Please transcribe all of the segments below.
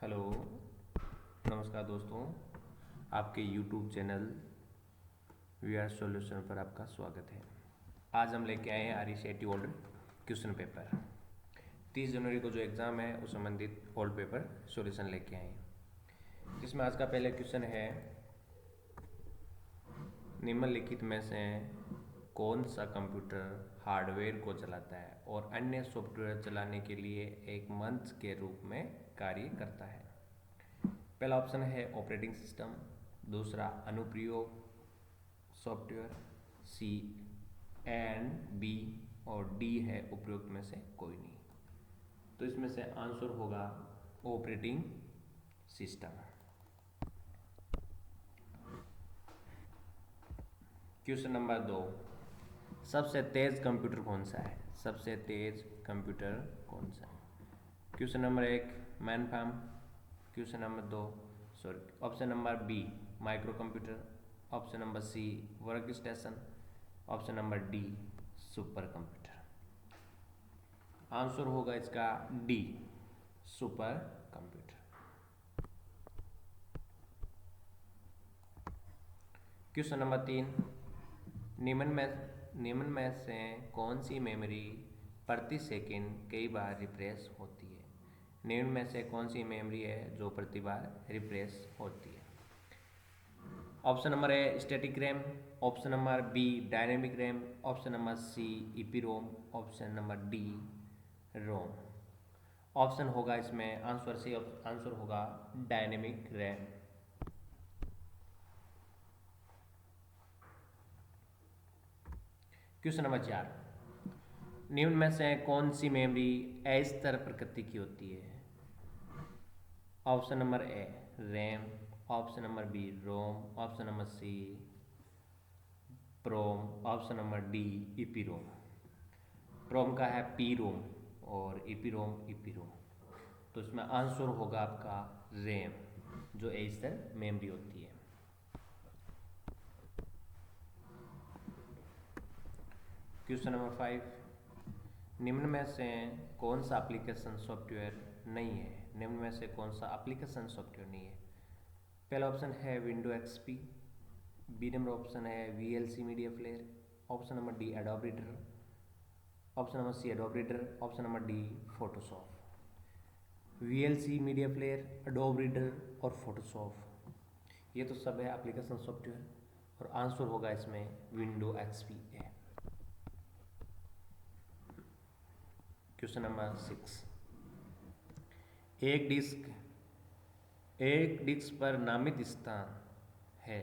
Hello, नमस्कार दोस्तों। आपके YouTube channel we are solution पर आपका स्वागत है। आज हम लेके आए हैं RECIT ओल्ड क्वेश्चन पेपर। 30 जनवरी को जो एग्ज़ाम है उस संबंधित ओल्ड पेपर सॉल्यूशन लेके आए हैं, जिसमें आज का पहला क्वेश्चन है, निम्नलिखित में से कौन सा कंप्यूटर हार्डवेयर को चलाता है और अन्य सॉफ्टवेयर चलाने के लिए एक मंच के रूप में कार्य करता है। पहला ऑप्शन है ऑपरेटिंग सिस्टम, दूसरा अनुप्रयोग सॉफ्टवेयर, सी एंड बी, और डी है उपयुक्त में से कोई नहीं। तो इसमें से आंसर होगा ऑपरेटिंग सिस्टम। क्वेश्चन नंबर 2, सबसे तेज कंप्यूटर कौन सा है? सबसे तेज कंप्यूटर कौन सा है? Question number 1 mainframe, question number 2 option number B microcomputer, option number C workstation, option number D supercomputer. Answer होगा इसका D supercomputer. Question number 3, निम्न में से कौन सी मेमोरी प्रति सेकंड कई बार रिफ्रेश होती है? निम्न में से कौन सी मेमोरी है जो प्रति बार रिफ्रेश होती है? Option number A static RAM, option number B dynamic RAM, option number C EPROM, option number D ROM. Option होगा इसमें आंसर सी, आंसर होगा डायनेमिक रैम। क्वेश्चन नंबर 4, निम्न में से कौन सी मेमोरी अस्थिर प्रकृति की होती है? Option number A RAM, option number B ROM, option number C PROM, option number D EPROM. PROM का है पी रोम और ईपीरोम ईपीरोम। तो इसमें आंसर होगा आपका रैम, जो अस्थिर मेमोरी होती है। क्वेश्चन नंबर 5, निम्न में से कौन सा एप्लीकेशन सॉफ्टवेयर नहीं है? निम्न में से कौन सा एप्लीकेशन सॉफ्टवेयर नहीं है? पहला ऑप्शन है window XP, B number option है VLC media player, option number D Adobe reader, option number C Adobe reader, option number D Photoshop. VLC media player, Adobe reader और फोटोशॉप, ये तो सब है एप्लीकेशन सॉफ्टवेयर, और answer होगा इसमें window XP है। क्वेश्चन नंबर 6, एक डिस्क पर नामित स्थान है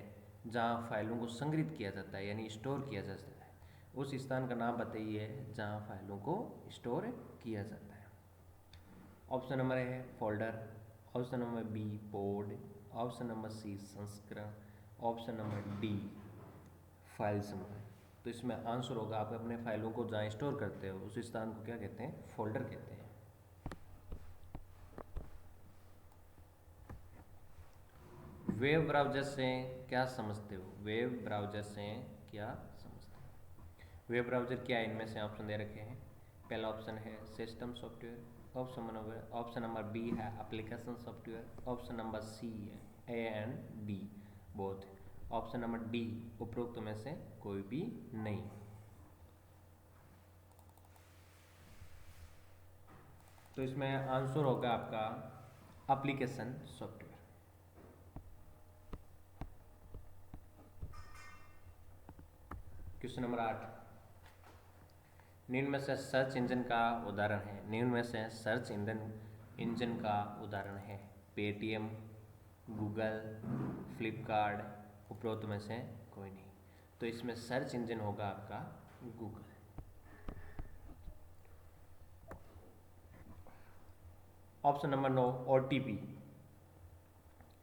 जहां फाइलों को संग्रहित किया जाता है, यानी स्टोर किया जाता है। उस स्थान का नाम बताइए जहां फाइलों को स्टोर किया जाता है। ऑप्शन नंबर ए है folder, option number B board, option number C संस्करण, ऑप्शन नंबर डी फाइल समूह। तो इसमें आंसर होगा, आप अपने फाइलों को जहाँ स्टोर करते हो उस स्थान को क्या कहते हैं? फोल्डर कहते हैं। वेब ब्राउज़र से क्या समझते हो? वेब ब्राउज़र से क्या समझते हो? वेब ब्राउज़र क्या है? इनमें से ऑप्शन दे रखे हैं। पहला ऑप्शन है system software, option number B है application software, option number C है A and B both, option number D उपरोक्त में से कोई भी नहीं। तो इसमें आंसर होगा आपका एप्लीकेशन सॉफ्टवेयर। क्वेश्चन नंबर 8, निम्न में से सर्च इंजन का उदाहरण है। निम्न में से सर्च इंजन का उदाहरण है पेटीएम, गूगल, फ्लिपकार्ट, उपरोक्त में से कोई नहीं। तो इसमें सर्च इंजन होगा आपका गूगल। ऑप्शन नंबर 9 OTP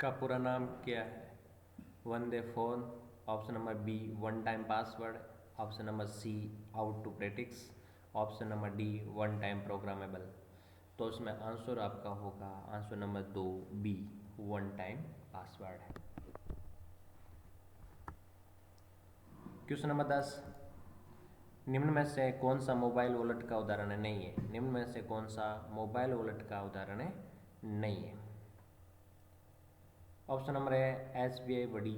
का पूरा नाम क्या है? वंदे phone, option number B one time password, option number C out to प्रेटिक्स, option number D one time programmable. तो इसमें आंसर आपका होगा answer number 2 B one time password है। क्वेश्चन नंबर 10, निम्न में से कौन सा मोबाइल वॉलेट का उदाहरण नहीं है? निम्न में से कौन सा मोबाइल वॉलेट का उदाहरण नहीं है? ऑप्शन नंबर है SBI Buddy,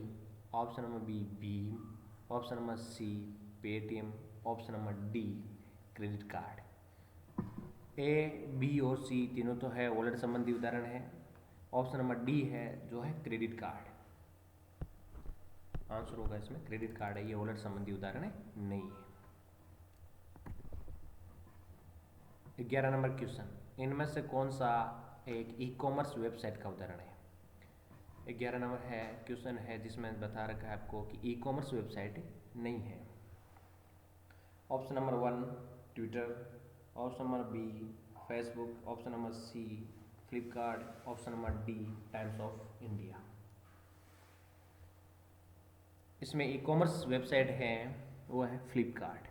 option number B भीम, option number C Paytm, option number D credit card. A, B और सी तीनों तो है वॉलेट संबंधी उदाहरण है। ऑप्शन नंबर डी है जो है क्रेडिट कार्ड। आंसर होगा इसमें क्रेडिट कार्ड है, ये वॉलेट संबंधी उदाहरण है नहीं है। 11 नंबर क्वेश्चन, इनमें से कौन सा एक ई कॉमर्स वेबसाइट का उदाहरण है। 11 नंबर है क्वेश्चन है जिसमें बता रखा है आपको कि ई कॉमर्स वेबसाइट नहीं है। Option number 1 Twitter, option number B Facebook, option number C Flipkart, option number D Times of India. इसमें ई कॉमर्स वेबसाइट है वो है Flipkart.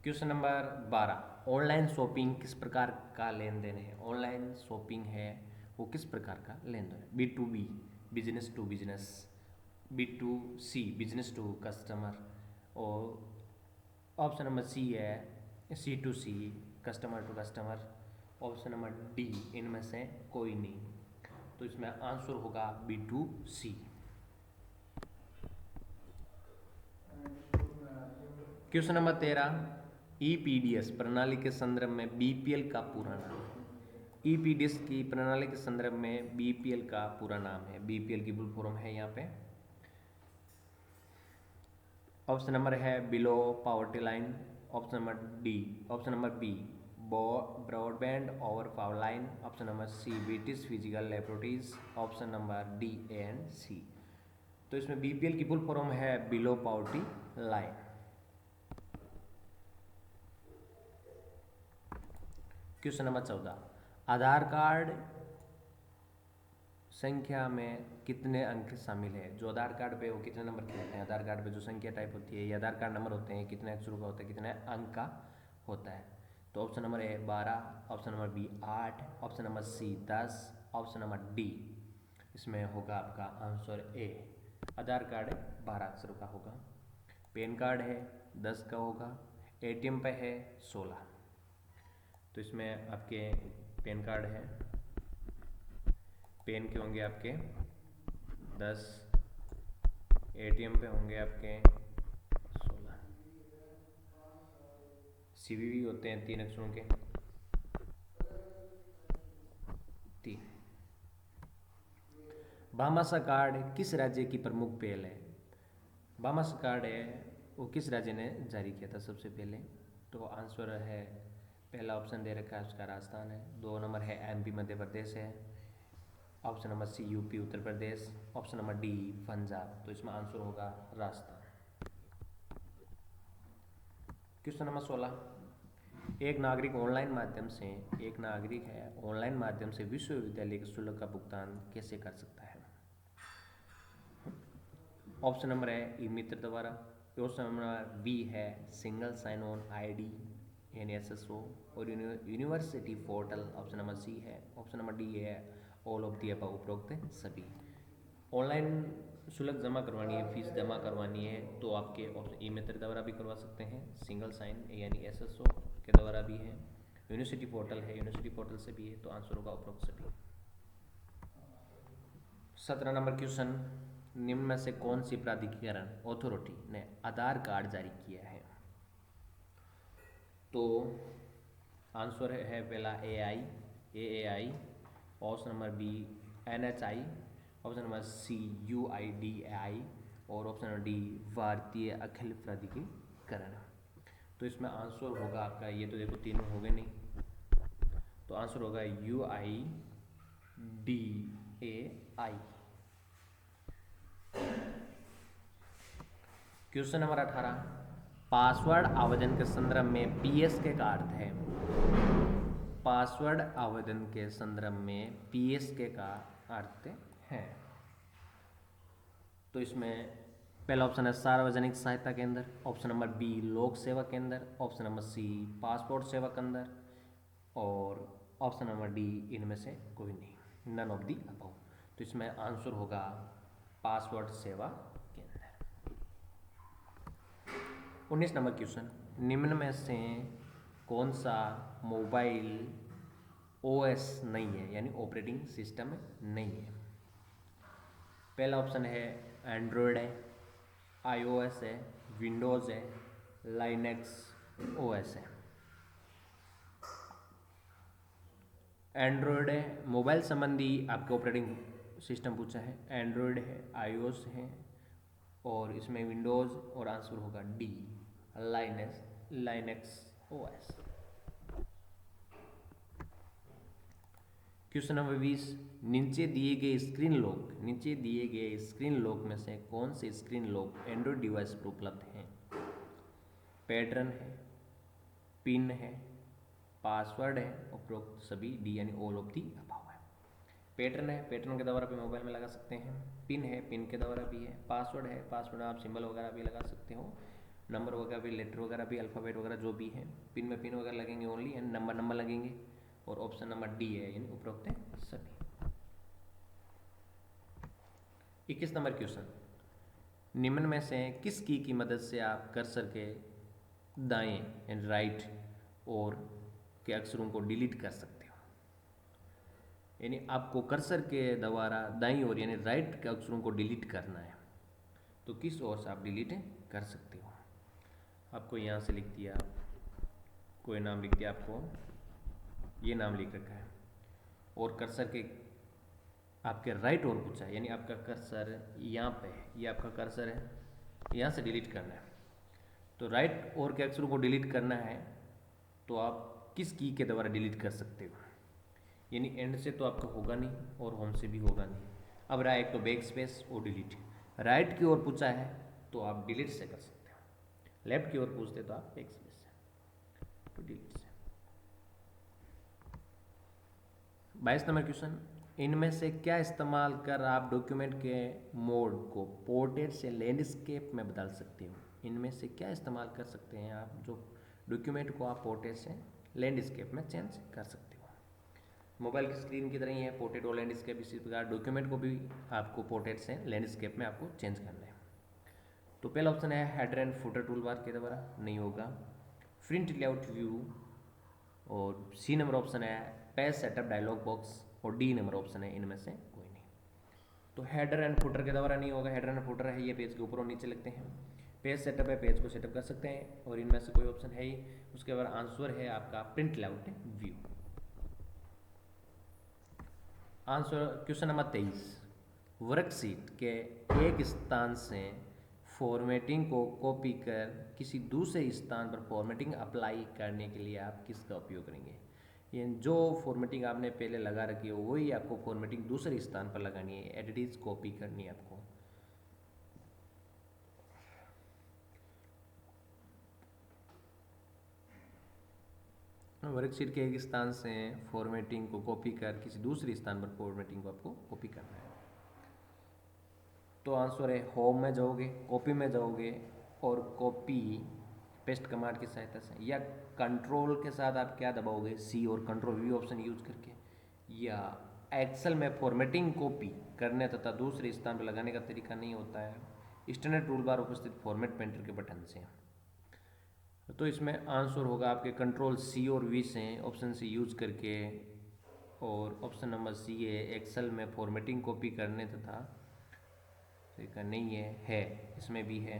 Question number 12, online shopping किस प्रकार का लेन देन है। ऑनलाइन शॉपिंग है वो किस प्रकार का लेन देन है। B2B business to business, B2C business to customer, और ऑप्शन नंबर सी है C2C customer to customer, option number D इनमें से कोई नहीं। तो इसमें आंसर होगा B2C। क्वेश्चन नंबर 13, EPDS प्रणाली के संदर्भ में BPL का पूरा नाम है। EPDS की प्रणाली के संदर्भ में BPL का पूरा नाम है। BPL की फुल फॉर्म है यहाँ पे। ऑप्शन नंबर है below poverty line, option number D, option number B broadband over power line, option number C British physical laboratories, option number D and C. तो इसमें BPL की फुल फॉर्म है below poverty line. Question number 14, Aadhaar card संख्या में कितने अंक शामिल है। जो आधार कार्ड पे वो कितने नंबर के होते हैं। आधार कार्ड पे जो संख्या टाइप होती है ये आधार कार्ड नंबर होते हैं, कितने अक्षरों का होता है, कितने अंक का होता है। तो option number A 12, option number B 8, option number C 10, option number D इसमें होगा आपका आंसर ए, आधार कार्ड 12 अक्षरों का होगा। पैन कार्ड है 10 का होगा, ATM पे है 16। तो इसमें आपके पैन कार्ड है, पेन के होंगे आपके 10, ATM पे होंगे आपके 16, CVV होते हैं 3 अक्षरों के 3। भामाशाह कार्ड किस राज्य की प्रमुख पहल है। भामाशाह कार्ड है वो किस राज्य ने जारी किया था सबसे पहले। तो आंसर है पहला ऑप्शन दे रखा है उसका राजस्थान है, 2 नंबर है MP मध्य प्रदेश है, ऑप्शन नंबर सी UP Uttar Pradesh, option number D Punjab. तो इसमें आंसर होगा राजस्थान। क्वेश्चन नंबर 16, एक नागरिक ऑनलाइन माध्यम से विश्वविद्यालय के शुल्क का भुगतान कैसे कर सकता है। ऑप्शन नंबर है ई मित्र द्वारा, ऑप्शन नंबर बी है सिंगल साइन ऑन ID यानी SSO और university portal, option number C है, ऑप्शन नंबर डी है ऑल ऑफ दी अबव उपरोक्त सभी। ऑनलाइन शुल्क जमा करवानी है, फीस जमा करवानी है तो आपके ऑप्शन ई मित्र द्वारा भी करवा सकते हैं, सिंगल साइन यानी SSO के द्वारा भी है, यूनिवर्सिटी पोर्टल है, यूनिवर्सिटी पोर्टल से भी है। तो आंसर होगा उपरोक्त सभी। 17 नंबर क्वेश्चन, निम्न में से कौन सी प्राधिकरण अथॉरिटी ने आधार कार्ड जारी किया है। तो आंसर है पहला AAI, option number B NHI, option number C UIDAI और ऑप्शन नंबर डी भारतीय अखिल प्राधिकरण। तो इसमें आंसर होगा आपका, ये तो देखो तीनों हो गए नहीं, तो आंसर होगा UIDAI। क्वेश्चन नंबर 18, पासवर्ड आवेदन के संदर्भ में PSK का अर्थ है। पासवर्ड आवेदन के संदर्भ में PSK का अर्थ है। तो इसमें पहला ऑप्शन है सार्वजनिक सहायता केंद्र, ऑप्शन नंबर बी लोक सेवा केंद्र, ऑप्शन नंबर सी पासपोर्ट सेवा केंद्र और ऑप्शन नंबर डी इनमें से कोई नहीं, नन ऑफ दी अबव। तो इसमें आंसर होगा पासवर्ड सेवा केंद्र। 19 नंबर क्वेश्चन, निम्न में से कौन सा मोबाइल ओएस नहीं है, यानी ऑपरेटिंग सिस्टम नहीं है। पहला ऑप्शन है एंड्रॉयड है, आईओएस है, विंडोज़ है, लाइनेक्स ओएस है। एंड्रॉयड है, मोबाइल संबंधी आपके ऑपरेटिंग सिस्टम पूछा है, एंड्रॉयड है, आईओएस है, और इसमें विंडोज़, और आंसर होगा D, Linux OS. Question number 20, नीचे दिए गए स्क्रीन लॉक में से कौन से स्क्रीन लॉक एंड्रॉयड डिवाइस पर उपलब्ध हैं? पैटर्न है, पिन है, पासवर्ड है, उपरोक्त सभी डी यानी ऑल ऑफ दी अबव है। पैटर्न है, पैटर्न के द्वारा भी मोबाइल में लगा सकते हैं। पिन है, पिन के द्वारा भी है। पासवर्ड है, पासवर्ड आप सिंबल वगैरह भी लगा सकते हो, नंबर वगैरह भी, लेटर वगैरह भी, अल्फ़ाबेट वगैरह जो भी है। पिन में पिन वगैरह लगेंगे ओनली, एंड नंबर लगेंगे। और ऑप्शन नंबर डी है, यानी उपरोक्त है सभी। 21 नंबर क्वेश्चन, निम्न में से किस की मदद से आप कर्सर के दाएं एंड राइट और के अक्षरों को डिलीट कर सकते हो? यानी आपको कर्सर के द्वारा दाईं ओर यानी राइट के अक्षरों को डिलीट करना है, तो किस ओर से आप डिलीट कर सकते हो? आपको यहाँ से लिख दिया, कोई नाम लिख दिया, आपको ये नाम लिख रखा है, और कर्सर के आपके राइट ओर पूछा है, यानी आपका कर्सर यहाँ पे है, ये आपका कर्सर है, यहाँ से डिलीट करना है। तो राइट ओर के अक्षरों को डिलीट करना है, तो आप किस की के द्वारा डिलीट कर सकते हो? यानी एंड से तो आपका होगा नहीं और होम से भी होगा नहीं। अब रहा एक तो बैक स्पेस और डिलीट। राइट की ओर पूछा है तो आप डिलीट से कर सकते हो, लेफ्ट की ओर पूछते तो आप बैक स्पेस से, तो डिलीट से। 22 नंबर क्वेश्चन, इनमें से क्या इस्तेमाल कर आप डॉक्यूमेंट के मोड को पोर्ट्रेट से लैंडस्केप में बदल सकते हो? इनमें से क्या इस्तेमाल कर सकते हैं आप जो डॉक्यूमेंट को आप पोर्ट्रेट से लैंडस्केप में चेंज कर सकते हो? मोबाइल की स्क्रीन की तरह ही है पोर्ट्रेट और लैंडस्केप, इसी प्रकार डॉक्यूमेंट को भी आपको पोर्ट्रेट से लैंडस्केप में आपको चेंज करना है। तो पहला ऑप्शन है header and footer tool bar के द्वारा, नहीं होगा। प्रिंट लेआउट व्यू, और सी नंबर ऑप्शन है पेज सेटअप डायलॉग बॉक्स, और डी नंबर ऑप्शन है इनमें से कोई नहीं। तो हेडर एंड फुटर के द्वारा नहीं होगा। हेडर एंड फुटर है ये पेज के ऊपर और नीचे लगते हैं। पेज सेटअप है, पेज को सेटअप कर सकते हैं, और इनमें से कोई ऑप्शन है ही। उसके बाद आंसर है आपका print layout view. Answer question number 23, worksheet के एक स्थान से फॉर्मेटिंग को कॉपी कर किसी दूसरे स्थान पर फॉर्मेटिंग अप्लाई करने के लिए आप किसका उपयोग करेंगे? ये जो फॉर्मेटिंग आपने पहले लगा रखी है वही आपको फॉर्मेटिंग दूसरे स्थान पर लगानी है, एडिट कॉपी करनी है आपको। वर्कशीट के एक स्थान से फॉर्मेटिंग को कॉपी कर किसी दूसरे स्थान पर फॉर्मेटिंग को आपको कॉपी करना है। तो आंसर है होम में जाओगे, कॉपी में जाओगे, और कॉपी पेस्ट कमांड की सहायता से, या कंट्रोल के साथ आप क्या दबाओगे, सी और कंट्रोल वी ऑप्शन यूज करके, या एक्सेल में फॉर्मेटिंग कॉपी करने तथा दूसरे स्थान पर लगाने का तरीका नहीं होता है स्टैंडर्ड टूल बार उपस्थित फॉर्मेट पेंटर के बटन से। तो इसमें आंसर होगा आपके कंट्रोल सी और वी से ऑप्शन सी यूज करके, और ऑप्शन नंबर सी है एक्सेल में फॉर्मेटिंग कॉपी करने तथा तरीका नहीं है इसमें भी है।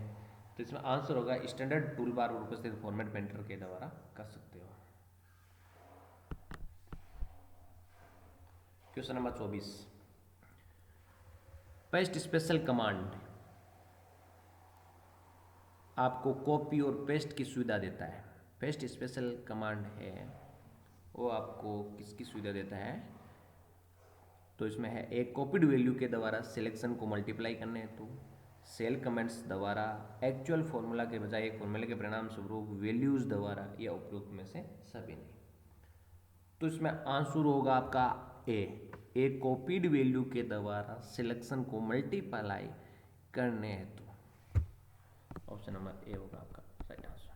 तो इसमें आंसर होगा स्टैंडर्ड टूल बार और उपस्थित फॉर्मेट पेंटर के द्वारा कर सकते हो। Question number 24, paste special command आपको कॉपी और पेस्ट की सुविधा देता है। पेस्ट स्पेशल कमांड है वो आपको किसकी सुविधा देता है? तो इसमें है एक कॉपीड वैल्यू के द्वारा सिलेक्शन को मल्टीप्लाई करने हेतु, सेल कमेंट्स द्वारा एक्चुअल फॉर्मूला के बजाय एक फॉर्मूले के परिणाम स्वरूप वैल्यूज द्वारा, या उपरोक्त में से सभी नहीं। तो इसमें आंसर होगा आपका ए, एक कॉपीड वैल्यू के द्वारा सिलेक्शन को मल्टीप्लाई करने हेतु। ऑप्शन नंबर ए होगा आपका right answer.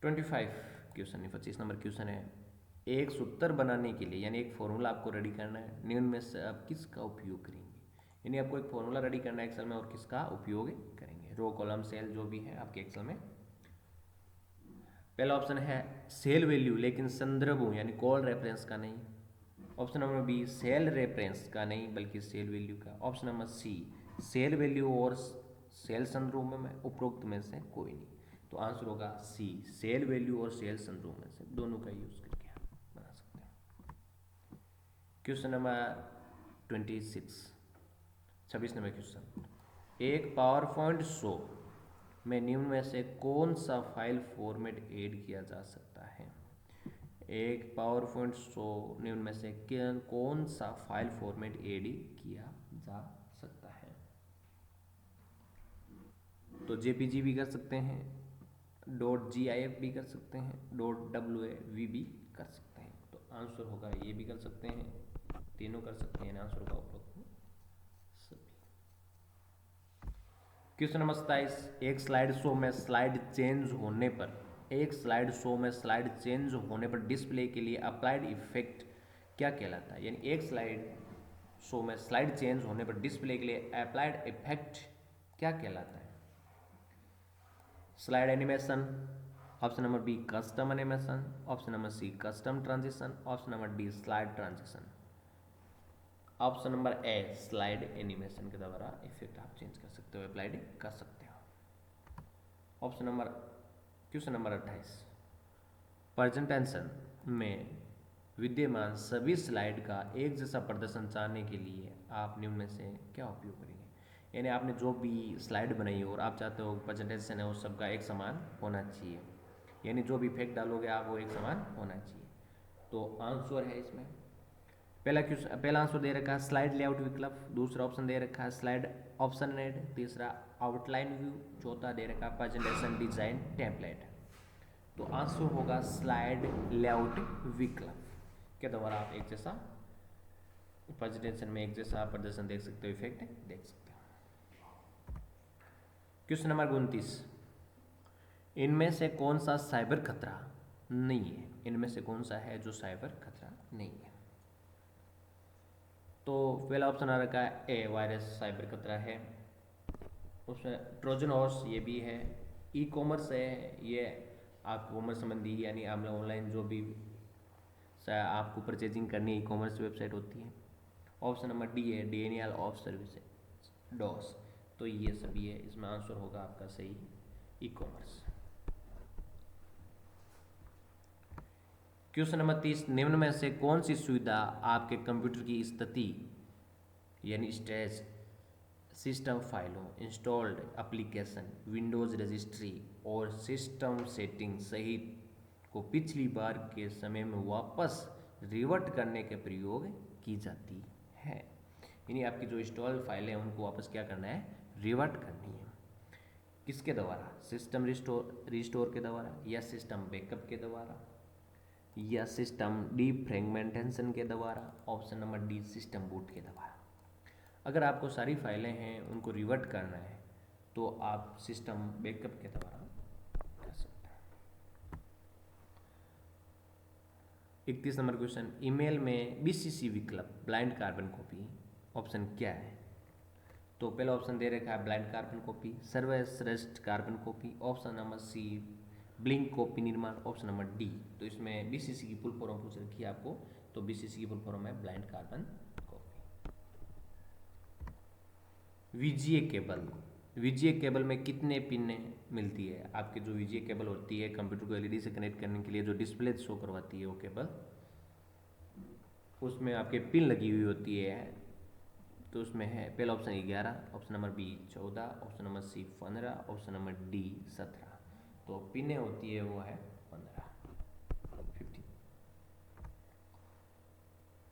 25 question 25 number question है, एक सूत्र बनाने के लिए यानी एक फॉर्मूला आपको रेडी करना है, निम्न में से आप किसका उपयोग करेंगे? यानी आपको एक फॉर्मूला रेडी करना है एक्सेल में, और किसका उपयोग करेंगे? रो कॉलम सेल जो भी है आपके एक्सेल में। पहला ऑप्शन है सेल वैल्यू लेकिन संदर्भों यानी कॉल रेफरेंस का नहीं। Option number B cell reference का नहीं बल्कि सेल वैल्यू का। Option number C cell value और सेल संदर्भ में उपरोक्त में से कोई नहीं। तो आंसर होगा सी सेल वैल्यू और सेल संदर्भ में से दोनों का यूज करके आप बना सकते हैं। क्वेश्चन नंबर 26 नंबर क्वेश्चन, एक पावर पॉइंट शो में निम्न में से कौन सा फाइल फॉर्मेट ऐड किया जा सकता है। एक पावर पॉइंट शो निम्न में से कौन सा फाइल फॉर्मेट ऐड किया जा सकता है। तो जेपीजी भी कर सकते हैं, .gif भी कर सकते हैं, .wav भी कर सकते हैं। तो आंसर होगा ये भी कर सकते हैं, तीनों कर सकते हैं। आंसर होगा उपरोक्त सभी। क्वेश्चन नंबर 27, एक स्लाइड शो में स्लाइड चेंज होने पर डिस्प्ले के लिए अप्लाइड इफेक्ट क्या कहलाता है। यानी एक स्लाइड शो में स्लाइड चेंज होने पर डिस्प्ले के लिए अप्लाइड इफेक्ट क्या कहलाता है। Slide animation, option number B custom animation, option number C custom transition, option number D slide transition. Option number A slide animation के द्वारा इफेक्ट आप चेंज कर सकते हो, अप्लाइड कर सकते हो। क्वेश्चन नंबर 28, प्रेजेंटेशन में विद्यमान सभी स्लाइड का एक जैसा प्रदर्शन चाहने के लिए आप निम्न में से क्या उपयोग करेंगे। यानी आपने जो भी स्लाइड बनाई हो और आप चाहते हो प्रेजेंटेशन है उस सबका एक समान होना चाहिए, यानी जो भी इफेक्ट डालोगे आप वो एक समान होना चाहिए। तो आंसर है इसमें पहला आंसर दे रखा है स्लाइड लेआउट विकल्प, दूसरा ऑप्शन दे रखा है स्लाइड ऑप्शन एड, तीसरा आउटलाइन व्यू, चौथा दे रखा है प्रेजेंटेशन डिजाइन टेम्पलेट। तो आंसर होगा स्लाइड लेआउट विकल्प के द्वारा आप एक जैसा प्रेजेंटेशन में एक जैसा प्रदर्शन देख सकते हो, इफेक्ट देख सकते हो। क्वेश्चन नंबर 29, इनमें से कौन सा साइबर खतरा नहीं है। इनमें से कौन सा है जो साइबर खतरा नहीं है। तो पहला ऑप्शन आ रखा है ए वायरस साइबर खतरा है, उसमें ट्रोजन हॉर्स ये भी है, ई कॉमर्स है, ये आप कॉमर्स संबंधी यानी आपने ऑनलाइन जो भी आपको परचेजिंग करनी है ई कॉमर्स वेबसाइट होती है। ऑप्शन नंबर डी है डिनियल ऑफ सर्विस डॉस। तो ये सभी है, इसमें आंसर होगा आपका सही ई कॉमर्स। क्वेश्चन नंबर 30, निम्न में से कौन सी सुविधा आपके कंप्यूटर की स्थिति यानी स्टेज सिस्टम फाइलों, इंस्टॉल्ड एप्लीकेशन, विंडोज रजिस्ट्री और सिस्टम सेटिंग सहित को पिछली बार के समय में वापस रिवर्ट करने के प्रयोग की जाती है। यानी आपकी जो इंस्टॉल्ड फाइलें हैं उनको वापस क्या करना है, रिवर्ट करनी है। किसके द्वारा, सिस्टम रिस्टोर के द्वारा, या सिस्टम बैकअप के द्वारा, या सिस्टम डीफ्रेगमेंटेशन के द्वारा, option number D system boot के द्वारा। अगर आपको सारी फाइलें हैं उनको रिवर्ट करना है तो आप सिस्टम बैकअप के द्वारा कर सकते हैं। 31 नंबर क्वेश्चन, ईमेल में बीसीसी विकल्प ब्लाइंड कार्बन कॉपी ऑप्शन क्या है। तो पहला ऑप्शन दे रखा है ब्लाइंड कार्बन कॉपी, सर्वश्रेष्ठ carbon copy, option number C blink copy निर्माण, ऑप्शन नंबर डी। तो इसमें बीसीसी की फुल फॉर्म पूछ रखी है आपको, तो बीसीसी की फुल फॉर्म है blind carbon copy. VGA cable में कितने पिन मिलती है। आपकी जो वीजीए केबल होती है कंप्यूटर को एलईडी से कनेक्ट करने के लिए जो डिस्प्ले शो करवाती है वो केबल, उसमें आपके पिन लगी हुई होती है। तो उसमें है पहला option 11, option number B 14, option number C 15, option number D 17। तो पिने होती है वो है 15।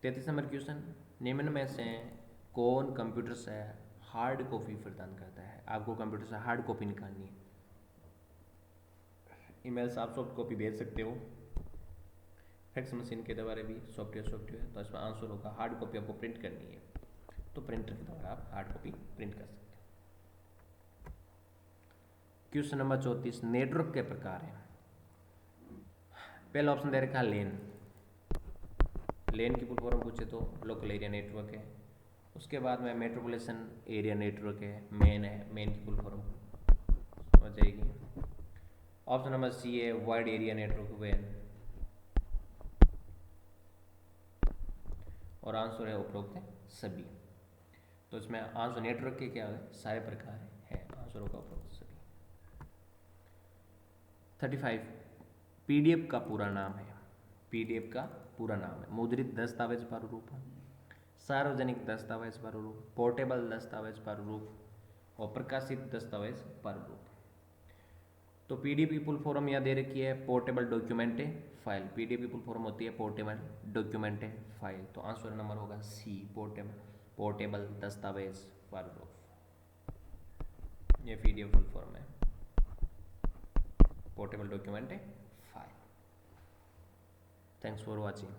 33 नंबर क्वेश्चन, निम्न में से कौन कंप्यूटर से हार्ड कॉपी प्रदान करता है। आपको कंप्यूटर से हार्ड कॉपी निकालनी है। ईमेल से आप सॉफ्ट कॉपी भेज सकते हो, फैक्स मशीन के द्वारा भी सॉफ्टवेयर। तो इसमें आंसर होगा हार्ड कॉपी आपको प्रिंट करनी है तो प्रिंटर के द्वारा आप हार्ड कॉपी प्रिंट कर सकते हो। क्वेश्चन नंबर 34, नेटवर्क के प्रकार हैं। पहला ऑप्शन दे रखा लेन की फुल फॉर्म पूछे तो लोकल एरिया नेटवर्क है। उसके बाद में मेट्रोपॉलिटन एरिया नेटवर्क है, मेन की फुल फॉर्म हो जाएगी। ऑप्शन नंबर सी है वाइड एरिया नेटवर्क वैन, और आंसर है उपरोक्त सभी। तो इसमें आंसर नेटवर्क के क्या है, सारे प्रकार है, आंसर होगा उपरोक्त सभी। 35 पीडीएफ का पूरा नाम है, पीडीएफ का पूरा नाम है मुद्रित दस्तावेज प्रारूप, सार्वजनिक दस्तावेज प्रारूप, पोर्टेबल दस्तावेज प्रारूप और प्रकाशित दस्तावेज प्रारूप। तो पीडीएफ की फुल फॉर्म यहाँ दे रखी है पोर्टेबल डॉक्यूमेंट फाइल, पीडीएफ की फुल फॉर्म होती है पोर्टेबल डॉक्यूमेंट फाइल। तो आंसर नंबर होगा सी, पोर्टेबल दस्तावेज प्रारूप, ये पीडीएफ फुल फॉर्म है, portable document file. Thanks for watching.